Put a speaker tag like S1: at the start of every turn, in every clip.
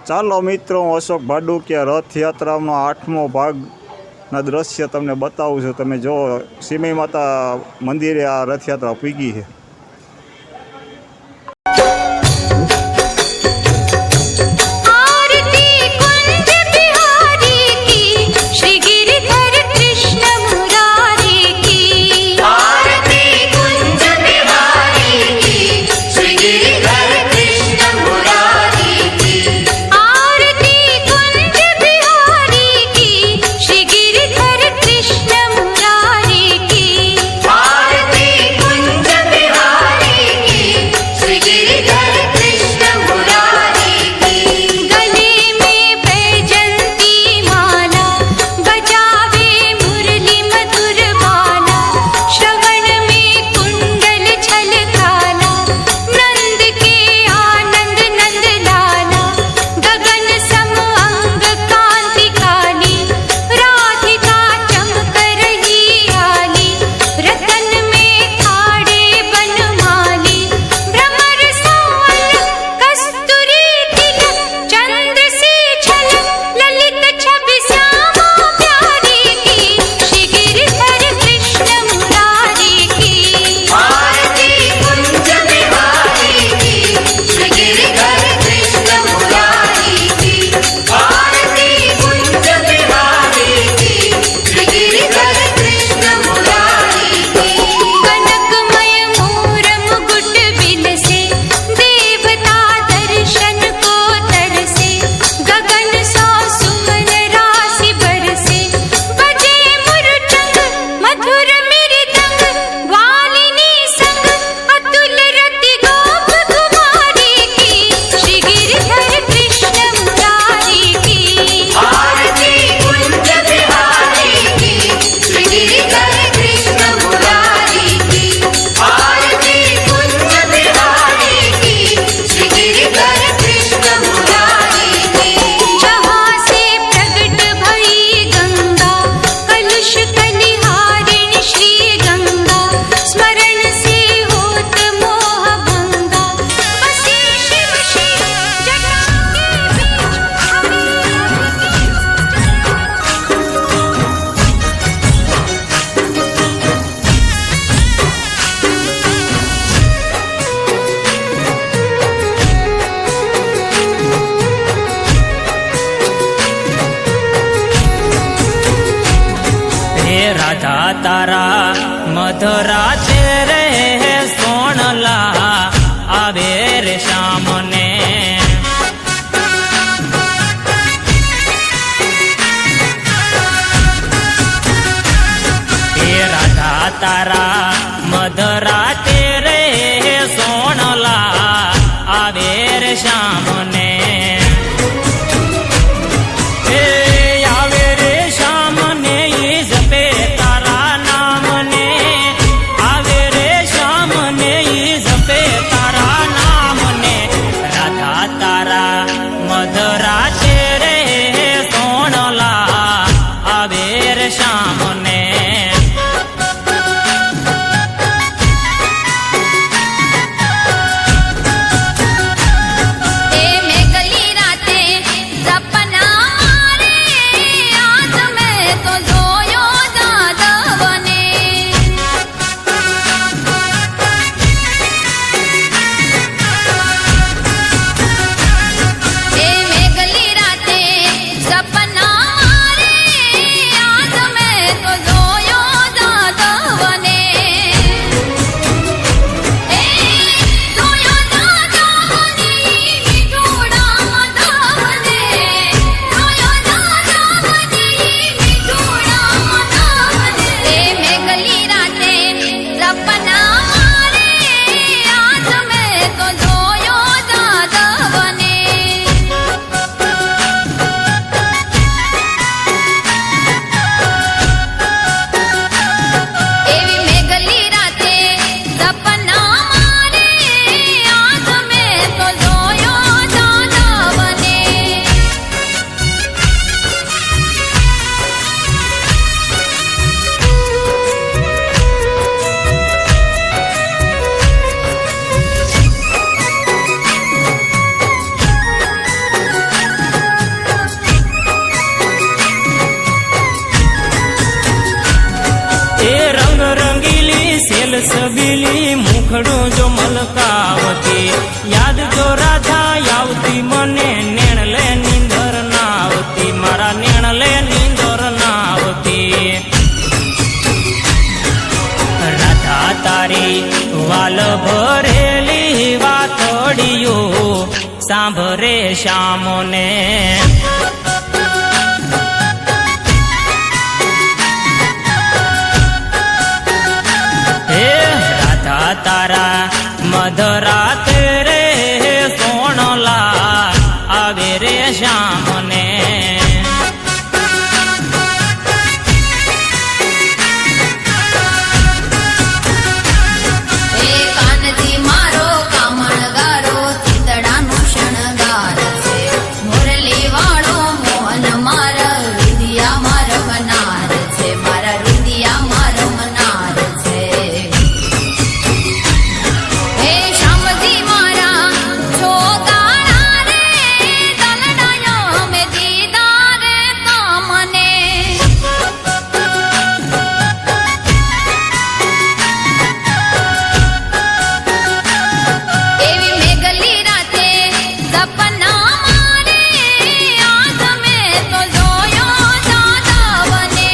S1: ચાલો મિત્રો, હું અશોક ભાડુકિયા રથયાત્રાનો 8મો ભાગના દ્રશ્ય તમને બતાવું છું. તમે જો સીમઈ માતા મંદિરે આ રથયાત્રા પૂગી છે.
S2: राधा तारा मधुरा तेरे सोनला आवे रे श्याम ने राधा तारा मधुरा तेरे सोनला आवे रे श्याम ने आवे रे સબીલી મુખડું જો મલકાવતી યાદ જો રાધા આવતી મને નેણલે નીંદર ના આવતી મારા નેણલે નીંદર ના આવતી રાધા તારી વાલ ભરેલી વાતડીઓ સાંભરે શ્યામને તારા મધરાતે રે સોણલા આવે રે શ્યામને
S3: કાનજી મારો કામણગારો ચિતડાનો શણગાર છે મુરલી વાળો મોહન મારા રુદિયા મારા મનાર છે મારા રુદિયા મારા મનાર છે હે શ્યામજી મારા છોકરા રે દલડાયો મે દીદા રે તમને એવી મેઘલી રાતે સપના મારે આજ મેં તો જોયો જાદવને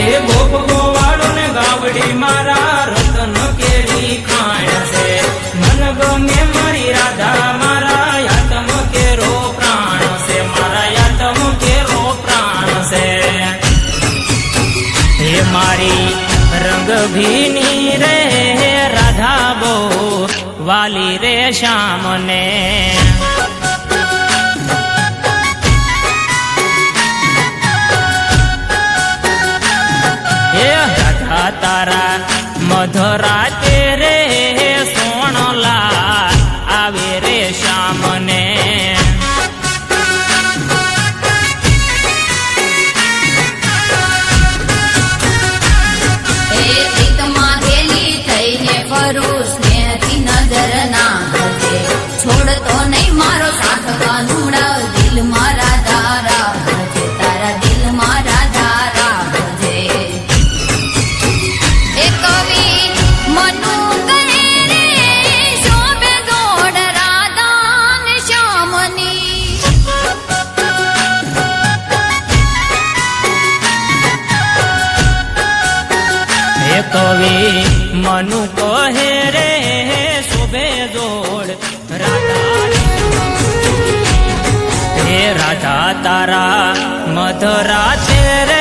S2: એ ગોપ ગોવાળો ને ગાવડી મારા રતન કેરી ખાણ છે મન ગમે મારી રાધા મારા યાતમ કેરો પ્રાણ છે મારા યાતમ કેરો પ્રાણ છે હે મારી રંગ ભીની રે રાધા બહુ વાલી રે શ્યામને હે રાધા તારા મધરાતે રે સોણલા આવે રે શ્યામને
S3: હે પ્રીતમાં ગેલી થઈને ફરું સ્નેહથી નજર ના કરજે છોડતો નહીં મારો સાથ કાનુડા દિલમાં રાધા રાખજે તારા દિલમાં રાધા રાખજે એ કવિ મનુ કહે રે શોભે દોડ રાધા ને શ્યામની
S2: હે કવિ મનુ કહે રે શોભે જોડ રાધા હે રાધા તારા મધરાતે રે